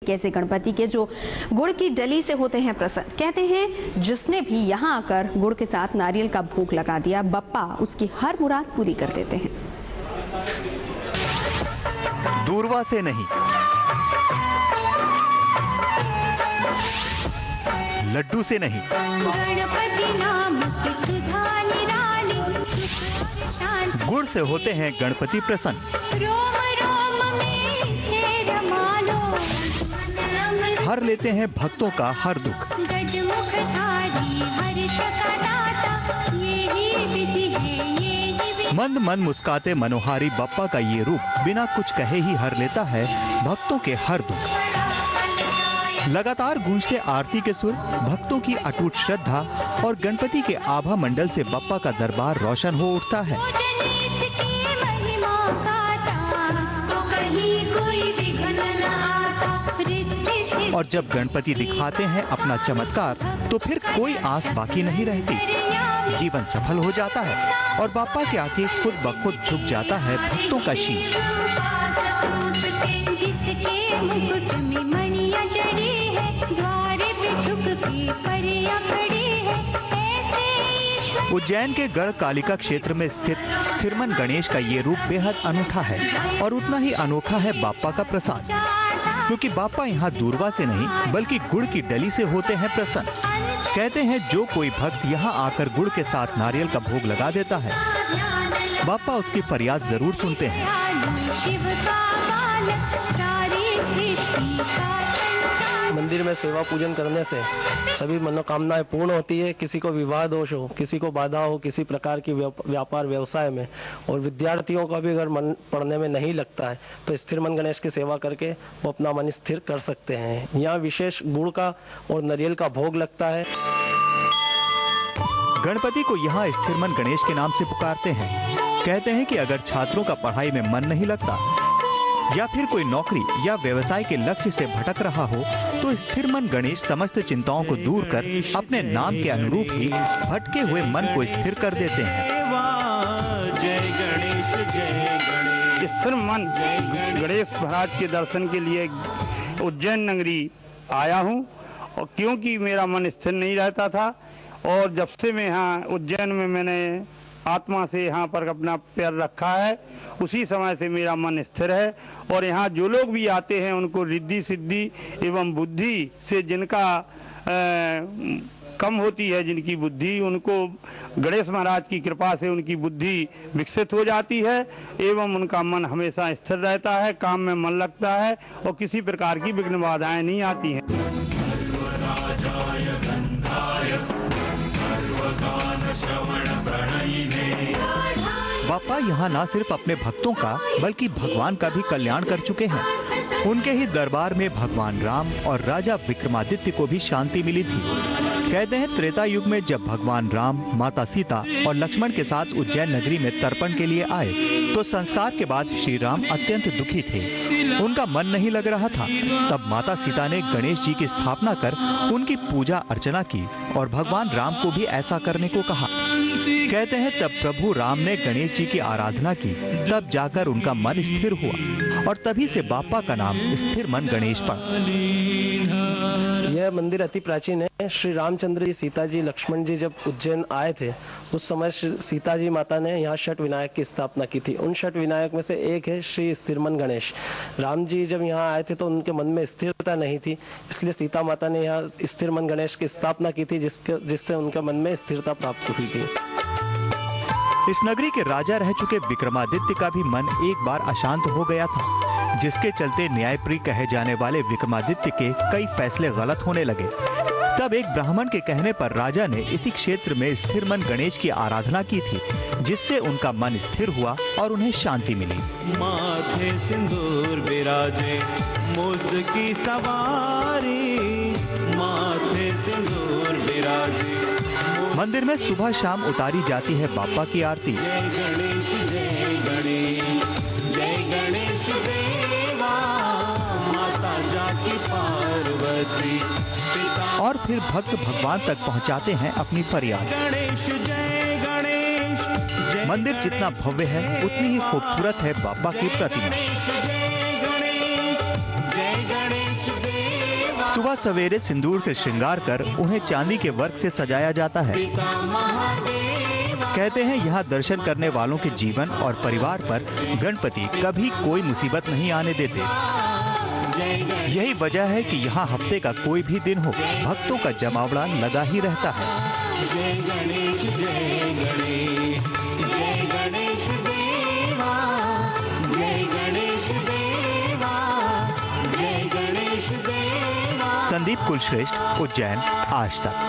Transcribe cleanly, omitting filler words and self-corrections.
कैसे गणपति के जो गुड़ की डली से होते हैं प्रसन्न। कहते हैं जिसने भी यहाँ आकर गुड़ के साथ नारियल का भोग लगा दिया, बप्पा उसकी हर मुराद पूरी कर देते हैं। दूरवा से नहीं, लड्डू से नहीं, गुड़ से होते हैं गणपति प्रसन्न। हर लेते हैं भक्तों का हर दुख। मंद मंद मुस्काते मनोहारी बप्पा का ये रूप बिना कुछ कहे ही हर लेता है भक्तों के हर दुख। लगातार गूंजते आरती के सुर, भक्तों की अटूट श्रद्धा और गणपति के आभा मंडल से बप्पा का दरबार रोशन हो उठता है। और जब गणपति दिखाते हैं अपना चमत्कार तो फिर कोई आस बाकी नहीं रहती। जीवन सफल हो जाता है और बाप्पा के आगे खुद ब खुद झुक जाता है भक्तों का शीश। उज्जैन के गढ़ कालिका क्षेत्र में स्थित स्थिरमन गणेश का ये रूप बेहद अनूठा है और उतना ही अनोखा है बाप्पा का प्रसाद, क्योंकि बाप्पा यहाँ दूरवा से नहीं बल्कि गुड़ की डली से होते हैं प्रसन्न। कहते हैं जो कोई भक्त यहाँ आकर गुड़ के साथ नारियल का भोग लगा देता है, बाप्पा उसकी फरियाद जरूर सुनते हैं। मंदिर में सेवा पूजन करने से सभी मनोकामनाएं पूर्ण होती है। किसी को विवाह दोष हो, किसी को बाधा हो, किसी प्रकार की व्यापार व्यवसाय में, और विद्यार्थियों का भी अगर मन पढ़ने में नहीं लगता है तो स्थिर मन गणेश की सेवा करके वो अपना मन स्थिर कर सकते हैं। यहाँ विशेष गुड़ का और नारियल का भोग लगता है। गणपति को यहाँ स्थिर मन गणेश के नाम से पुकारते हैं। कहते हैं कि अगर छात्रों का पढ़ाई में मन नहीं लगता या फिर कोई नौकरी या व्यवसाय के लक्ष्य से भटक रहा हो तो स्थिर मन गणेश समस्त चिंताओं को दूर कर अपने नाम के अनुरूप ही भटके हुए मन को स्थिर कर देते हैं। स्थिर मन गणेश महाराज के दर्शन के लिए उज्जैन नगरी आया हूँ, और क्योंकि मेरा मन स्थिर नहीं रहता था, और जब से मैं यहाँ उज्जैन में मैंने आत्मा से यहाँ पर अपना पैर रखा है, उसी समय से मेरा मन स्थिर है। और यहाँ जो लोग भी आते हैं उनको रिद्धि सिद्धि एवं बुद्धि से जिनका कम होती है, जिनकी बुद्धि, उनको गणेश महाराज की कृपा से उनकी बुद्धि विकसित हो जाती है एवं उनका मन हमेशा स्थिर रहता है, काम में मन लगता है और किसी प्रकार की विघ्न बाधाएं नहीं आती हैं। बाप्पा यहाँ न सिर्फ अपने भक्तों का बल्कि भगवान का भी कल्याण कर चुके हैं। उनके ही दरबार में भगवान राम और राजा विक्रमादित्य को भी शांति मिली थी। कहते हैं त्रेता युग में जब भगवान राम, माता सीता और लक्ष्मण के साथ उज्जैन नगरी में तर्पण के लिए आए तो संस्कार के बाद श्री राम अत्यंत दुखी थे। उनका मन नहीं लग रहा था। तब माता सीता ने गणेश जी की स्थापना कर उनकी पूजा अर्चना की और भगवान राम को भी ऐसा करने को कहा। कहते हैं तब प्रभु राम ने गणेश जी की आराधना की, तब जाकर उनका मन स्थिर हुआ और तभी से बाप्पा का नाम स्थिर मन गणेश पड़ा। यह मंदिर अति प्राचीन है। श्री रामचंद्र जी, सीता जी, लक्ष्मण जी जब उज्जैन आए थे उस समय सीता जी माता ने यहाँ षट विनायक की स्थापना की थी। उन षट विनायक में से एक है श्री स्थिरमन गणेश। राम जी जब यहाँ आए थे तो उनके मन में स्थिरता नहीं थी, इसलिए सीता माता ने यहाँ स्थिरमन गणेश की स्थापना की थी, जिससे उनके मन में स्थिरता प्राप्त हुई थी। इस नगरी के राजा रह चुके विक्रमादित्य का भी मन एक बार अशांत हो गया था, जिसके चलते न्यायप्रिय कहे जाने वाले विक्रमादित्य के कई फैसले गलत होने लगे। तब एक ब्राह्मण के कहने पर राजा ने इसी क्षेत्र में स्थिर मन गणेश की आराधना की थी, जिससे उनका मन स्थिर हुआ और उन्हें शांति मिली। माथे सिंदूर विराजे मुझकी सवारी, माथे सिंदूर विराजे। मंदिर में सुबह शाम उतारी जाती है बाप्पा की आरती। जय गणेश जय गणेश, जय गणेश देवा, माता जाकी पार्वती, और फिर भक्त भगवान तक पहुंचाते हैं अपनी फरियाद। गणेश जय गणेश। मंदिर जितना भव्य है उतनी ही खूबसूरत है बाप्पा की प्रतिमा। जय गणेश, जय गणेश। सुबह सवेरे सिंदूर से श्रृंगार कर उन्हें चांदी के वर्क से सजाया जाता है। कहते हैं यहाँ दर्शन करने वालों के जीवन और परिवार पर गणपति कभी कोई मुसीबत नहीं आने देते। यही वजह है कि यहाँ हफ्ते का कोई भी दिन हो, भक्तों का जमावड़ा लगा ही रहता है। जय गणेश जय गणेश जय गणेश देवा जय गणेश देवा जय गणेश देवा। संदीप कुलश्रेष्ठ, उज्जैन, आज तक।